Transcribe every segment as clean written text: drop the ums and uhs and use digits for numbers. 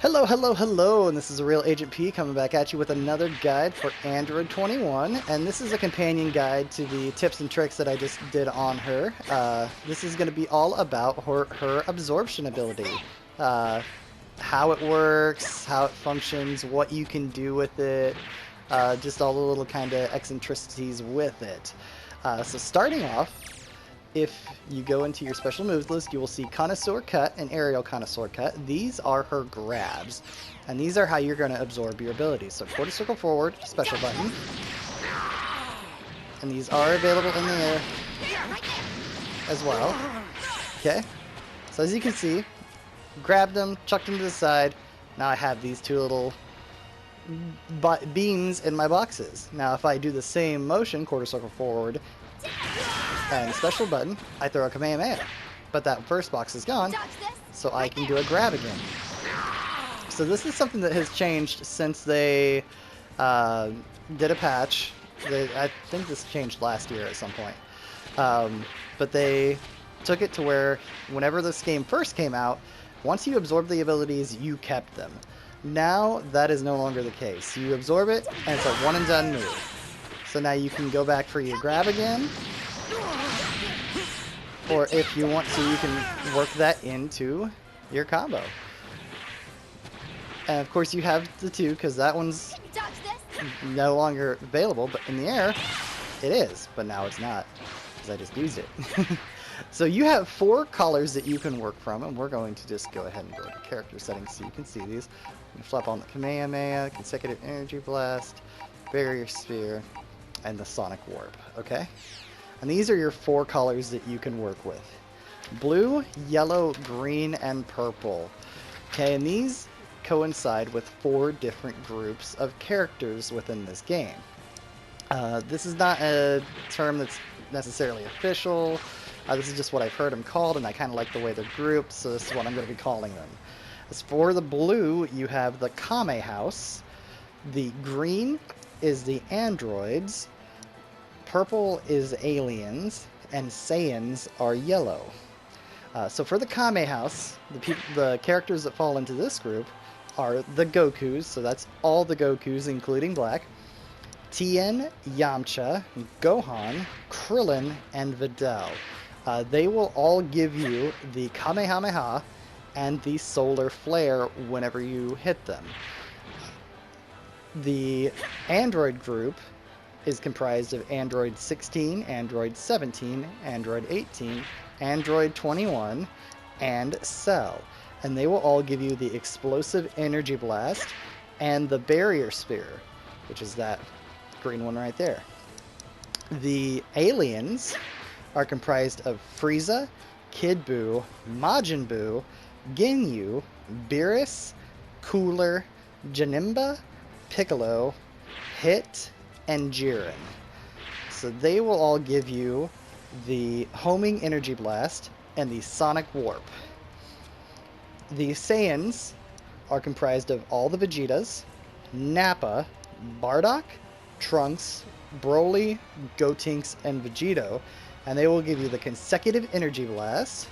Hello, hello, hello, and this is a Real Agent P coming back at you with another guide for Android 21, and this is a companion guide to the tips and tricks that I just did on her. This is going to be all about her absorption ability, uh, how it works, how it functions, what you can do with it, just all the little kind of eccentricities with it. So starting off, if you go into your special moves list, you will see Connoisseur Cut and Aerial Connoisseur Cut. These are her grabs, and these are how you're going to absorb your abilities. So quarter circle forward, special button, and these are available in the air as well. Okay, so as you can see, grabbed them, chucked them to the side. Now I have these two little beams in my boxes. Now if I do the same motion, quarter circle forward, and special button, I throw a Kamehameha. But that first box is gone, so I can do a grab again. So this is something that has changed since they did a patch. I think this changed last year at some point. But they took it to where whenever this game first came out, once you absorb the abilities, you kept them. Now that is no longer the case. You absorb it, and it's a one and done move. So now you can go back for your grab again, or if you want to, you can work that into your combo. And of course you have the two, because that one's no longer available, but in the air, it is. But now it's not, because I just used it. So you have 4 colors that you can work from, and we're going to just go ahead and go to character settings so you can see these. You flip on the Kamehameha, Consecutive Energy Blast, Barrier Sphere, and the Sonic Warp, okay? And these are your 4 colors that you can work with. Blue, yellow, green, and purple. Okay, and these coincide with 4 different groups of characters within this game. This is not a term that's necessarily official. This is just what I've heard them called, and I kind of like the way they're grouped, so this is what I'm going to be calling them. As for the blue, you have the Kame House. The green is the androids. Purple is aliens, and Saiyans are yellow. So for the Kame House, the characters that fall into this group are the Gokus, so that's all the Gokus including Black, Tien, Yamcha, Gohan, Krillin, and Videl. They will all give you the Kamehameha and the Solar Flare whenever you hit them. The Android group is comprised of Android 16, Android 17, Android 18, Android 21, and Cell. And they will all give you the Explosive Energy Blast and the Barrier Sphere, which is that green one right there. The aliens are comprised of Frieza, Kid Buu, Majin Buu, Ginyu, Beerus, Cooler, Janemba, Piccolo, Hit, and Jiren. So they will all give you the Homing Energy Blast and the Sonic Warp. The Saiyans are comprised of all the Vegetas, Nappa, Bardock, Trunks, Broly, Gotenks, and Vegito, and they will give you the Consecutive Energy Blast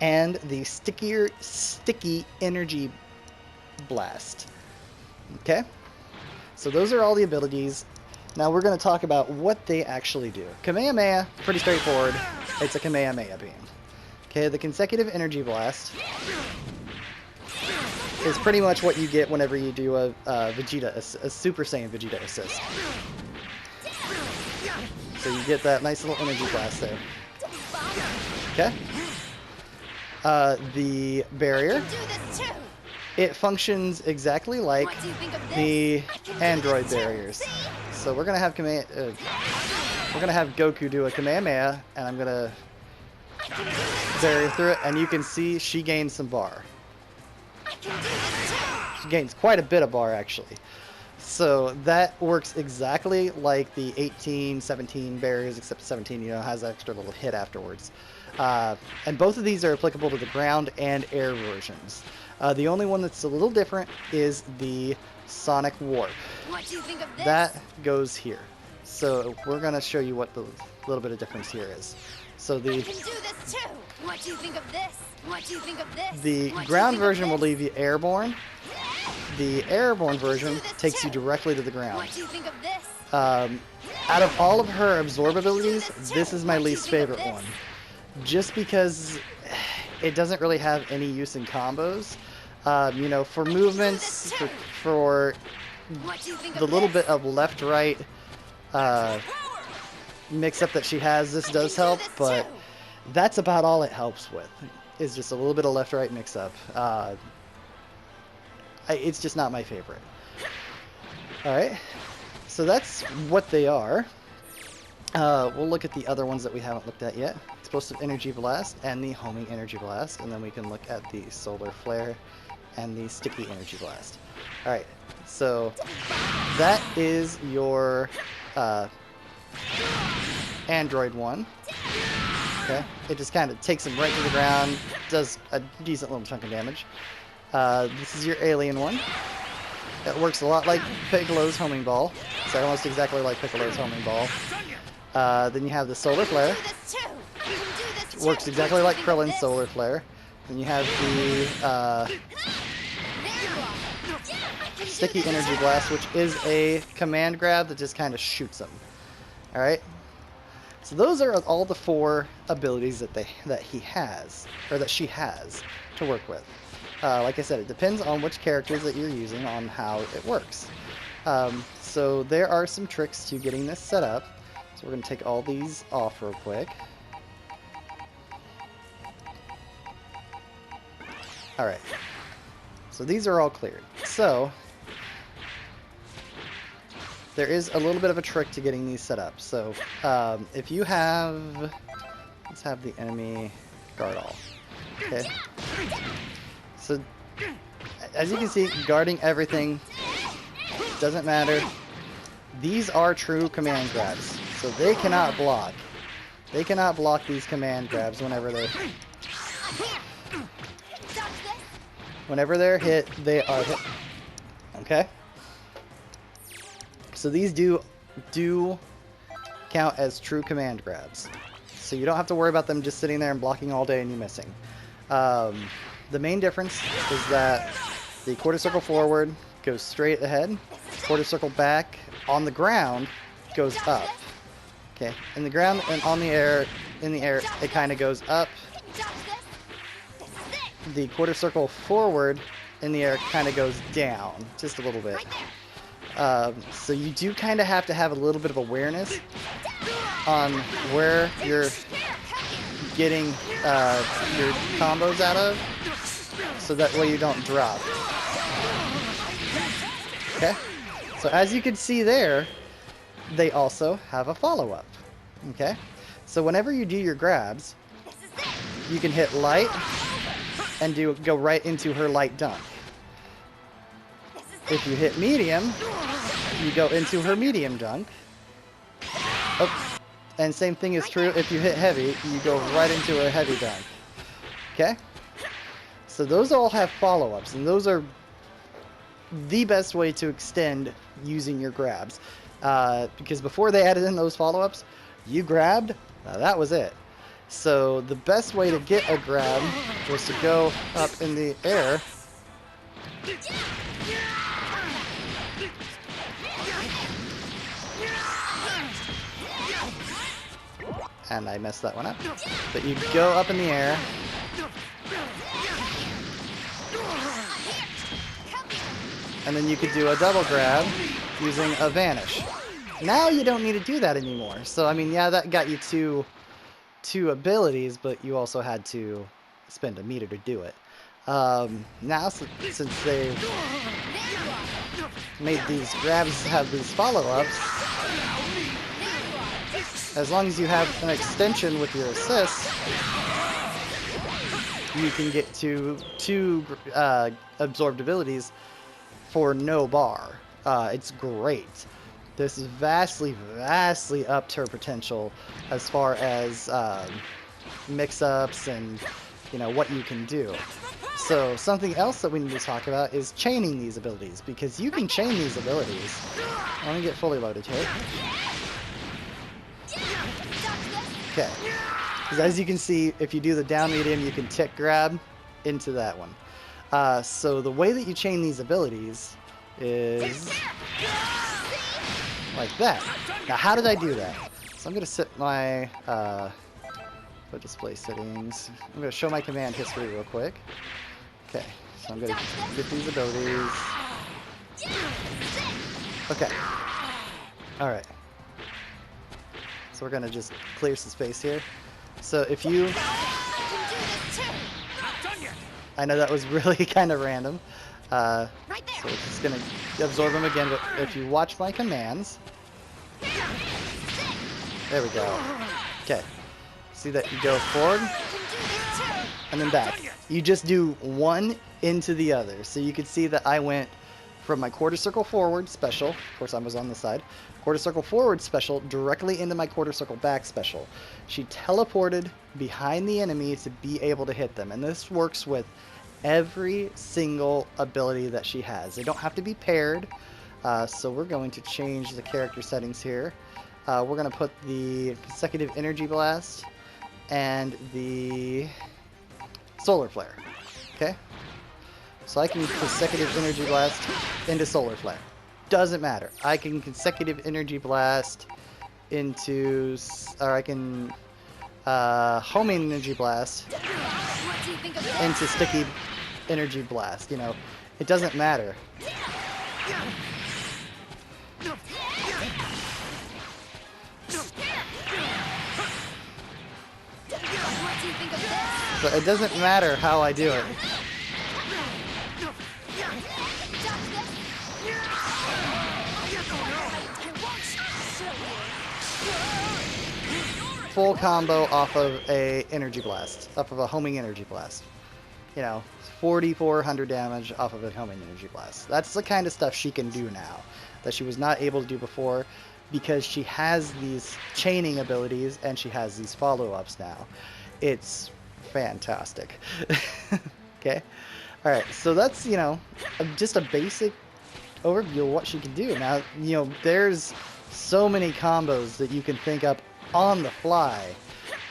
and the Sticky Energy Blast. Okay? So those are all the abilities. Now we're going to talk about what they actually do. Kamehameha, pretty straightforward. It's a Kamehameha beam. Okay, the Consecutive Energy Blast is pretty much what you get whenever you do a Super Saiyan Vegeta assist. So you get that nice little energy blast there. Okay. The barrier. It functions exactly like the Android barriers. So we're gonna have Goku do a Kamehameha, and I'm gonna barrier through it, and you can see she gains some bar. She gains quite a bit of bar actually. So that works exactly like the 18, 17 barriers, except 17, has that extra little hit afterwards. And both of these are applicable to the ground and air versions. The only one that's a little different is the Sonic Warp. What do you think of this? That goes here. So we're going to show you what the little bit of difference here is. So the What do you think of this? What do you think of this? The ground version will leave you airborne. The airborne version takes you directly to the ground. What do you think of this? Out of all of her absorb abilities, this is my least favorite one. Just because it doesn't really have any use in combos. You know, for movements, for the little bit of left-right mix-up that she has, this does help, but that's about all it helps with, is just a little bit of left-right mix-up. It's just not my favorite. Alright, so that's what they are. We'll look at the other ones that we haven't looked at yet. Explosive Energy Blast and the Homing Energy Blast, and then we can look at the Solar Flare and the Sticky Energy Blast. Alright, so that is your Android one. Okay, it just kind of takes him right to the ground, does a decent little chunk of damage. This is your Alien one. It works a lot like Piccolo's Homing Ball. It's almost exactly like Piccolo's Homing Ball. Then you have the Solar Flare. It works exactly like Krillin's Solar Flare. Then you have the Sticky Energy Blast, which is a command grab that just kind of shoots them. Alright? So those are all the 4 abilities that he has, or that she has, to work with. Like I said, it depends on which characters that you're using on how it works. So there are some tricks to getting this set up. So we're going to take all these off real quick. Alright. So these are all cleared. So there is a little bit of a trick to getting these set up. So if you have... Let's have the enemy guard all. Okay. So, as you can see, guarding everything doesn't matter. These are true command grabs, so they cannot block. They cannot block these command grabs whenever they're hit, they are hit. Okay? So these do count as true command grabs. So you don't have to worry about them just sitting there and blocking all day and you missing. The main difference is that the quarter circle forward goes straight ahead, quarter circle back on the ground goes up. Okay, in the ground and on the air, in the air, it kind of goes up. The quarter circle forward in the air kind of goes down, just a little bit. So you do kind of have to have a little bit of awareness on where you're getting your combos out of, so that way you don't drop. Okay? So as you can see there, they also have a follow-up. Okay? So whenever you do your grabs, you can hit light and go right into her light dunk. If you hit medium, you go into her medium dunk. Oh, and same thing is true if you hit heavy, you go right into her heavy dunk. Okay? So those all have follow-ups, and those are the best way to extend using your grabs. Because before they added in those follow-ups, you grabbed, that was it. So the best way to get a grab was to go up in the air. And I messed that one up. But you go up in the air. And then you could do a double grab using a vanish. Now you don't need to do that anymore. So, I mean, yeah, that got you two abilities, but you also had to spend a meter to do it. Now, since they've made these grabs have these follow-ups, as long as you have an extension with your assists, you can get to two absorbed abilities for no bar. It's great. This is vastly upped her potential as far as mix-ups and, you know, what you can do. So something else that we need to talk about is chaining these abilities, because you can chain these abilities. Let me get fully loaded here. Okay. Because as you can see, if you do the down medium, you can tick grab into that one. So the way that you chain these abilities is like that. Now, how did I do that? So I'm going to set my display settings. I'm going to show my command history real quick. Okay, so I'm going to get these abilities. Okay. All right. So we're going to just clear some space here. So if you... I know that was really kind of random. So we're just going to absorb them again, but if you watch my commands... There we go. Okay. See that you go forward and then back. You just do one into the other. So you can see that I went from my quarter circle forward special. Of course, I was on the side. Quarter circle forward special directly into my quarter circle back special. She teleported behind the enemy to be able to hit them. And this works with every single ability that she has. They don't have to be paired. So we're going to change the character settings here. We're going to put the consecutive energy blast and the solar flare. Okay? So I can consecutive energy blast into solar flare. Doesn't matter. I can consecutive energy blast into, or I can homing energy blast into sticky energy blast. You know, it doesn't matter. So it doesn't matter how I do it. Full combo off of a energy blast, off of a homing energy blast. You know, 4,400 damage off of a homing energy blast. That's the kind of stuff she can do now that she was not able to do before, because she has these chaining abilities and she has these follow-ups now. It's fantastic. Okay? Alright, so that's, you know, just a basic overview of what she can do. Now, you know, there's so many combos that you can think up on the fly.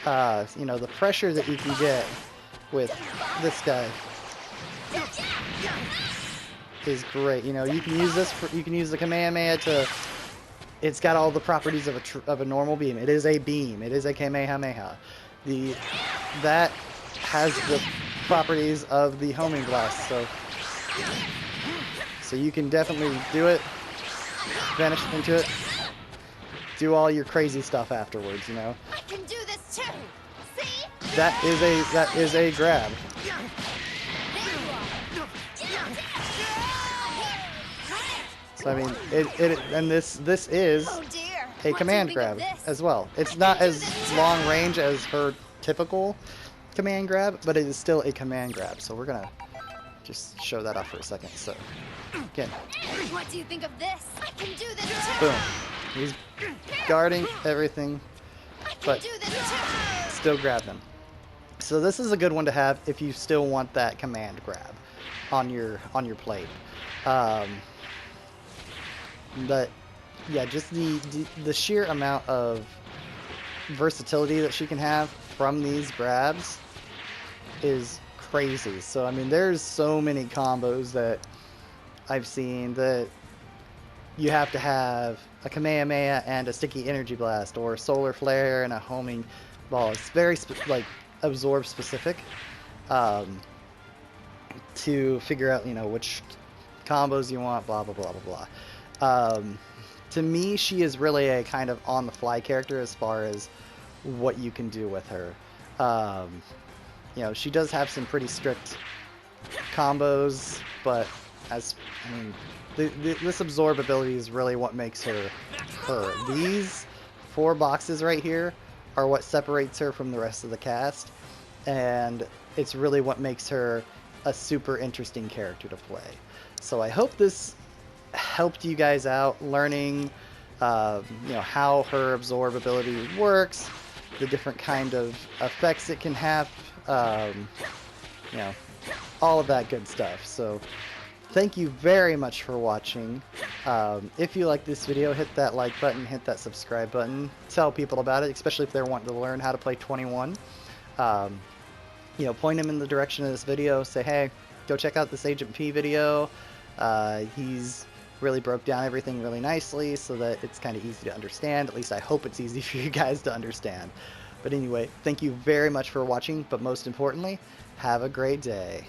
You know, the pressure that you can get with this guy is great. You know, you can use this for, you can use the Kamehameha to, it's got all the properties of a normal beam. It is a beam. It is a Kamehameha. That has the properties of the homing blast. So you can definitely do it, vanish into it, do all your crazy stuff afterwards, you know. I can do this too. See? That is a grab. So I mean, and this is a command grab as well. It's not as long range as her typical command grab, but it is still a command grab. So we're gonna just show that off for a second. So again, What do you think of this? I can do this too. boom. He's guarding everything, but still grab them. So this is a good one to have if you still want that command grab on your plate. But yeah, just the sheer amount of versatility that she can have from these grabs is crazy. So I mean, there's so many combos that I've seen that you have to have a Kamehameha and a sticky energy blast, or solar flare and a homing ball. It's very like absorb specific to figure out, you know, which combos you want, blah blah blah blah blah. To me, she is really a kind of on the fly character as far as what you can do with her. You know, she does have some pretty strict combos, but as I mean, this absorb ability is really what makes her her. These 4 boxes right here are what separates her from the rest of the cast, and it's really what makes her a super interesting character to play. So I hope this helped you guys out learning you know, how her absorb ability works, the different kind of effects it can have, you know, all of that good stuff. So thank you very much for watching. If you like this video, hit that like button, hit that subscribe button, tell people about it, especially if they're wanting to learn how to play 21. You know, point them in the direction of this video, say, hey, go check out this Agent P video. He's really broke down everything really nicely so that it's kind of easy to understand. At least I hope it's easy for you guys to understand. But anyway, thank you very much for watching, but most importantly, have a great day.